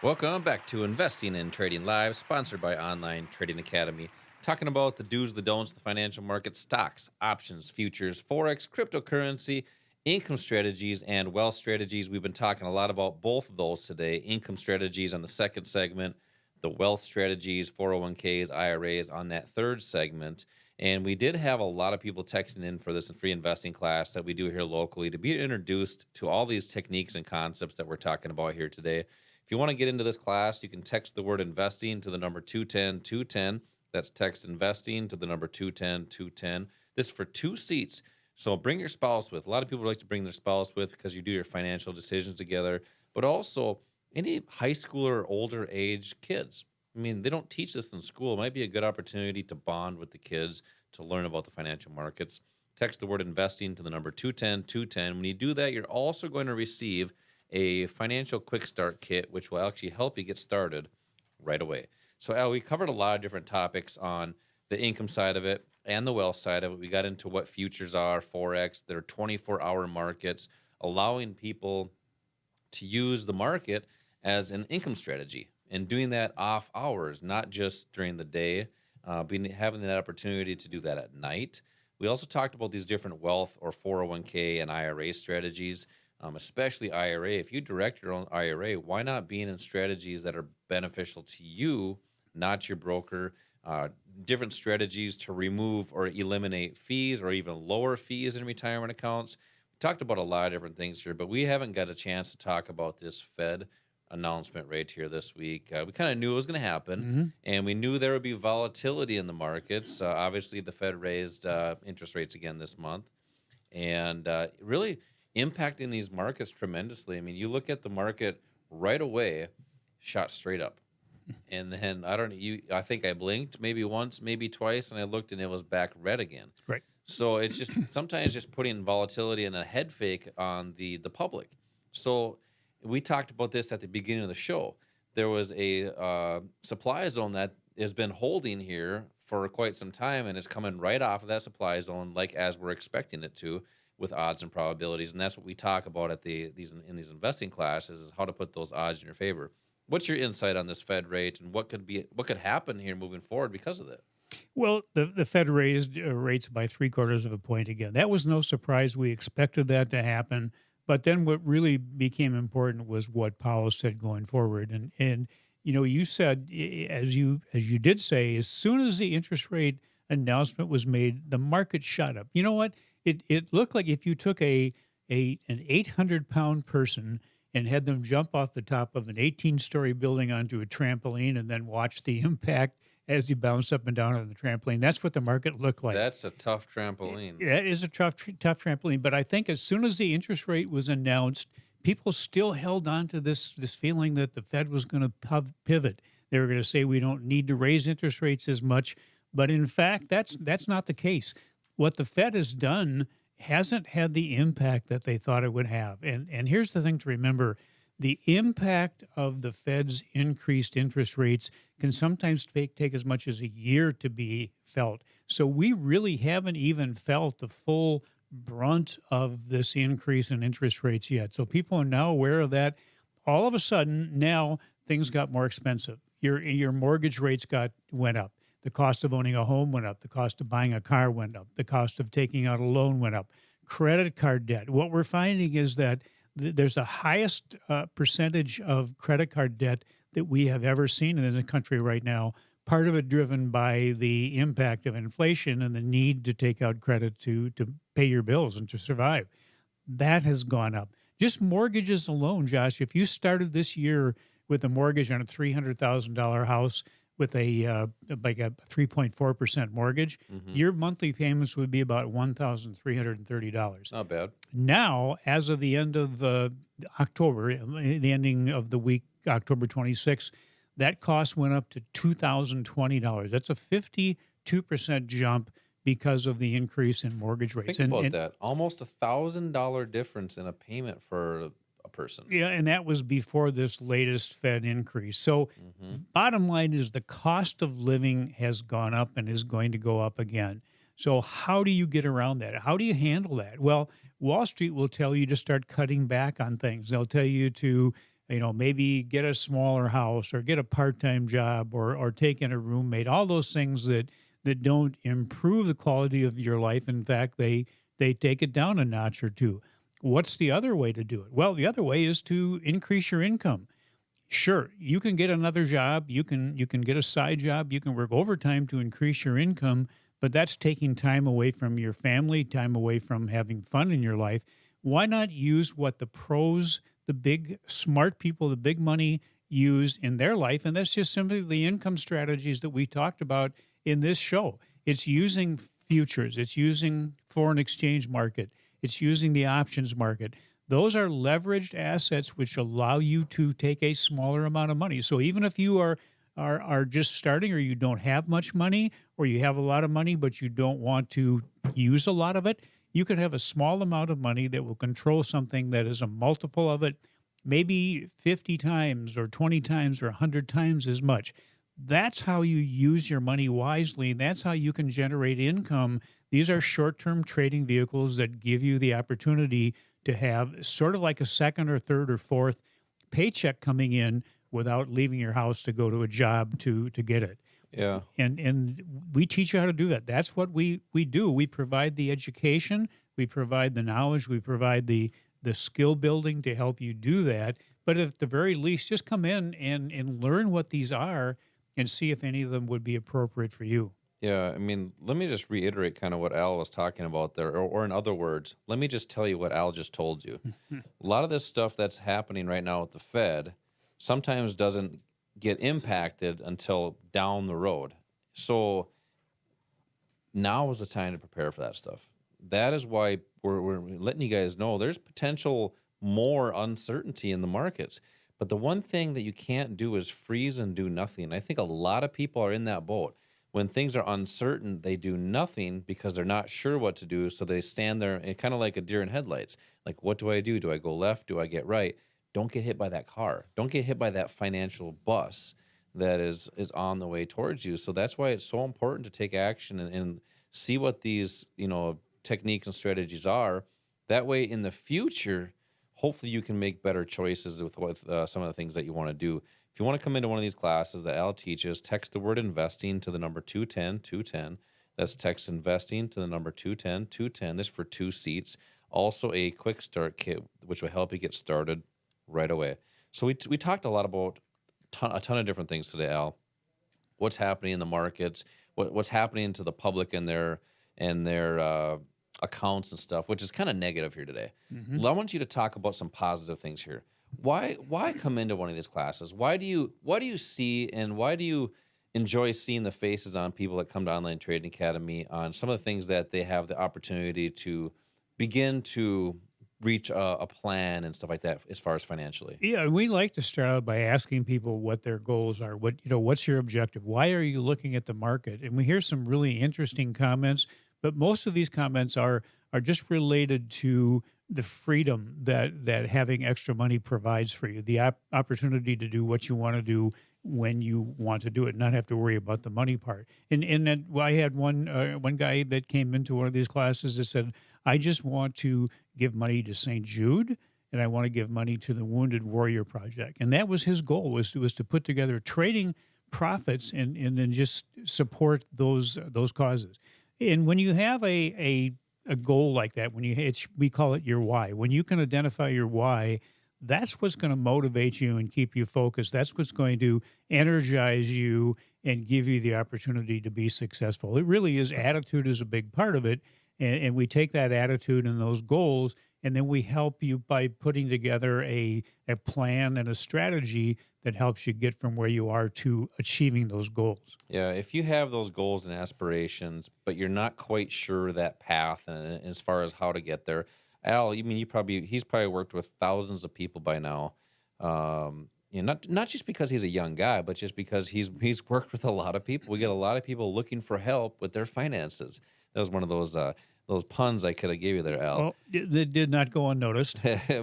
Welcome back to Investing and Trading Live, sponsored by Online Trading Academy. Talking about the do's, the don'ts, the financial market, stocks, options, futures, Forex, cryptocurrency, income strategies, and wealth strategies. We've been talking a lot about both of those today. Income strategies on the second segment, the wealth strategies, 401ks, IRAs on that third segment. And we did have a lot of people texting in for this free investing class that we do here locally to be introduced to all these techniques and concepts that we're talking about here today. If you want to get into this class, you can text the word investing to the number 210 210. That's text investing to the number 210 210. This is for 2 seats. So bring your spouse with. A lot of people like to bring their spouse with because you do your financial decisions together, but also any high schooler or older age kids. I mean, they don't teach this in school. It might be a good opportunity to bond with the kids to learn about the financial markets. Text the word investing to the number 210 210. When you do that, you're also going to receive a financial quick start kit, which will actually help you get started right away. So, Al, we covered a lot of different topics on the income side of it and the wealth side of it. We got into what futures are, Forex, they're 24-hour markets, allowing people to use the market as an income strategy and doing that off hours, not just during the day, having that opportunity to do that at night. We also talked about these different wealth or 401k and IRA strategies. Especially IRA. If you direct your own IRA, why not being in strategies that are beneficial to you, not your broker? Different strategies to remove or eliminate fees or even lower fees in retirement accounts. We talked about a lot of different things here, but we haven't got a chance to talk about this Fed announcement right here this week. We kind of knew it was going to happen, and we knew there would be volatility in the markets. Obviously, the Fed raised interest rates again this month, and really impacting these markets tremendously. I mean, you look at the market right away, shot straight up. And then I think I blinked maybe once, maybe twice, and I looked and it was back red again. Right. So it's just sometimes just putting volatility and a head fake on the public. So we talked about this at the beginning of the show. There was a supply zone that has been holding here for quite some time and is coming right off of that supply zone, like as we're expecting it to, with odds and probabilities, and that's what we talk about at these investing classes, is how to put those odds in your favor. What's your insight on this Fed rate, and what could happen here moving forward because of that? Well, the Fed raised rates by 3/4 of a point again. That was no surprise. We expected that to happen. But then what really became important was what Powell said going forward. And you said, as you did say, as soon as the interest rate announcement was made, the market shot up. You know what? It looked like if you took an 800-pound person and had them jump off the top of an 18-story building onto a trampoline and then watch the impact as he bounced up and down on the trampoline. That's what the market looked like. That's a tough trampoline. That is a tough trampoline. But I think as soon as the interest rate was announced, people still held on to this feeling that the Fed was going to pivot. They were going to say we don't need to raise interest rates as much. But in fact, that's not the case. What the Fed has done hasn't had the impact that they thought it would have. And here's the thing to remember. The impact of the Fed's increased interest rates can sometimes take as much as a year to be felt. So we really haven't even felt the full brunt of this increase in interest rates yet. So people are now aware of that. All of a sudden, now things got more expensive. Your mortgage rates went up. The cost of owning a home went up. The cost of buying a car went up. The cost of taking out a loan went up. Credit card debt. What we're finding is that there's the highest percentage of credit card debt that we have ever seen in the country right now, part of it driven by the impact of inflation and the need to take out credit to pay your bills and to survive. That has gone up. Just mortgages alone, Josh, if you started this year with a mortgage on a $300,000 house with a 3.4% mortgage, your monthly payments would be about $1,330. Not bad. Now, as of the end of October, the ending of the week, October 26th, that cost went up to $2,020. That's a 52% jump because of the increase in mortgage rates. Think about that. Almost $1,000 difference in a payment for a person. Yeah, and that was before this latest Fed increase. So bottom line is the cost of living has gone up and is going to go up again. So how do you get around that? How do you handle that? Well, Wall Street will tell you to start cutting back on things. They'll tell you to maybe get a smaller house or get a part-time job or take in a roommate, all those things that don't improve the quality of your life. In fact, they take it down a notch or two. What's the other way to do it? Well, the other way is to increase your income. Sure, you can get another job, you can get a side job, you can work overtime to increase your income, but that's taking time away from your family, time away from having fun in your life. Why not use what the pros, the big smart people, the big money use in their life? And that's just simply the income strategies that we talked about in this show. It's using futures, it's using foreign exchange market, it's using the options market. Those are leveraged assets which allow you to take a smaller amount of money. So even if you are just starting, or you don't have much money, or you have a lot of money but you don't want to use a lot of it, you can have a small amount of money that will control something that is a multiple of it, maybe 50 times or 20 times or 100 times as much. That's how you use your money wisely. That's how you can generate income. These are short-term trading vehicles that give you the opportunity to have sort of like a second or third or fourth paycheck coming in without leaving your house to go to a job to get it. Yeah. And we teach you how to do that. That's what we do. We provide the education, we provide the knowledge, we provide the skill building to help you do that. But at the very least, just come in and learn what these are and see if any of them would be appropriate for you. Yeah, I mean, let me just reiterate kind of what Al was talking about there, or in other words, let me just tell you what Al just told you. A lot of this stuff that's happening right now with the Fed sometimes doesn't get impacted until down the road. So now is the time to prepare for that stuff. That is why we're letting you guys know there's potential more uncertainty in the markets. But the one thing that you can't do is freeze and do nothing. I think a lot of people are in that boat. When things are uncertain, they do nothing because they're not sure what to do. So they stand there and kind of like a deer in headlights. Like, what do I do? Do I go left? Do I get right? Don't get hit by that car. Don't get hit by that financial bus that is on the way towards you. So that's why it's so important to take action and see what these, techniques and strategies are. That way in the future, hopefully you can make better choices with some of the things that you want to do. If you want to come into one of these classes that Al teaches, text the word investing to the number 210-210. That's text investing to the number 210-210. This for 2 seats. Also a quick start kit, which will help you get started right away. So we talked a lot about a ton of different things today, Al. What's happening in the markets, what's happening to the public and their accounts and stuff, which is kind of negative here today. Mm-hmm. I want you to talk about some positive things here. Why come into one of these classes? What do you see, and why do you enjoy seeing the faces on people that come to Online Trading Academy on some of the things that they have the opportunity to begin to reach a plan and stuff like that as far as financially? Yeah, we like to start out by asking people what their goals are. What's your objective? Why are you looking at the market? And we hear some really interesting comments, but most of these comments are just related to the freedom that having extra money provides for you, the opportunity to do what you want to do when you want to do it, not have to worry about the money part. And then I had one guy that came into one of these classes that said, I just want to give money to St. Jude, and I want to give money to the Wounded Warrior Project. And that was his goal, was to put together trading profits and then just support those causes. And when you have a goal like that, we call it your why. When you can identify your why, that's what's going to motivate you and keep you focused. That's what's going to energize you and give you the opportunity to be successful. It really is. Attitude is a big part of it. And we take that attitude and those goals, and then we help you by putting together a plan and a strategy that helps you get from where you are to achieving those goals. Yeah, if you have those goals and aspirations, but you're not quite sure that path and as far as how to get there, Al, he's probably worked with thousands of people by now. Not just because he's a young guy, but just because he's worked with a lot of people. We get a lot of people looking for help with their finances. That was one of those puns I could have gave you there, Al. Well, that did not go unnoticed.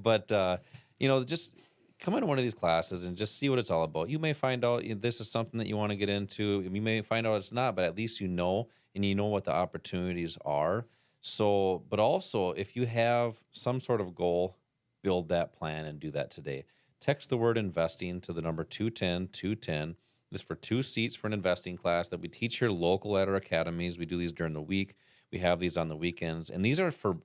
But just come into one of these classes and just see what it's all about. You may find out this is something that you want to get into. You may find out it's not, but at least you know, and you know what the opportunities are. So, but also if you have some sort of goal, build that plan and do that today. Text the word investing to the number 210-210. This is for 2 seats for an investing class that we teach here local at our academies. We do these during the week. We have these on the weekends. And these are for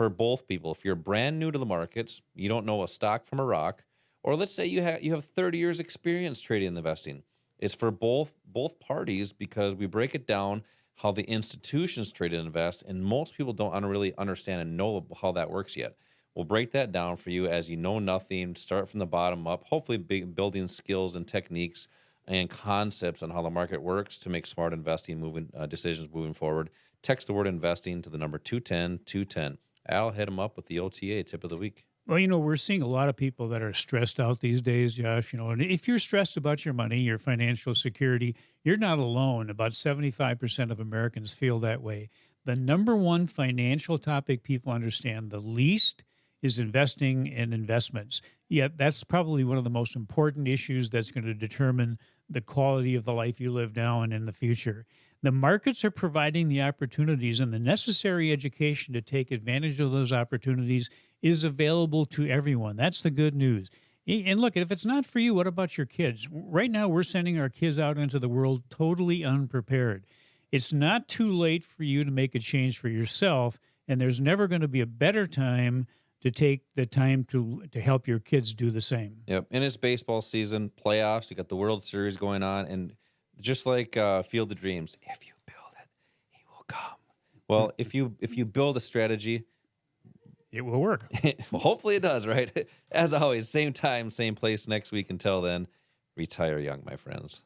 both people. If you're brand new to the markets, you don't know a stock from a rock, or let's say you have 30 years experience trading and investing. It's for both parties because we break it down how the institutions trade and invest, and most people don't really understand and know how that works yet. We'll break that down for you as you know nothing, start from the bottom up, hopefully building skills and techniques and concepts on how the market works to make smart investing decisions moving forward. Text the word investing to the number 210-210. Al, hit him up with the OTA tip of the week. Well, we're seeing a lot of people that are stressed out these days, Josh. And if you're stressed about your money, your financial security, you're not alone. About 75% of Americans feel that way. The number one financial topic people understand the least is investing in investments. Yet that's probably one of the most important issues that's going to determine the quality of the life you live now and in the future. The markets are providing the opportunities, and the necessary education to take advantage of those opportunities is available to everyone. That's the good news. And look, if it's not for you, what about your kids? Right now, we're sending our kids out into the world totally unprepared. It's not too late for you to make a change for yourself, and there's never going to be a better time to take the time to help your kids do the same. Yep. And it's baseball season, playoffs. You got the World Series going on. And just like Field of Dreams, if you build it, he will come. Well, if you build a strategy, it will work. Well, hopefully it does, right? As always, same time, same place next week. Until then, retire young, my friends.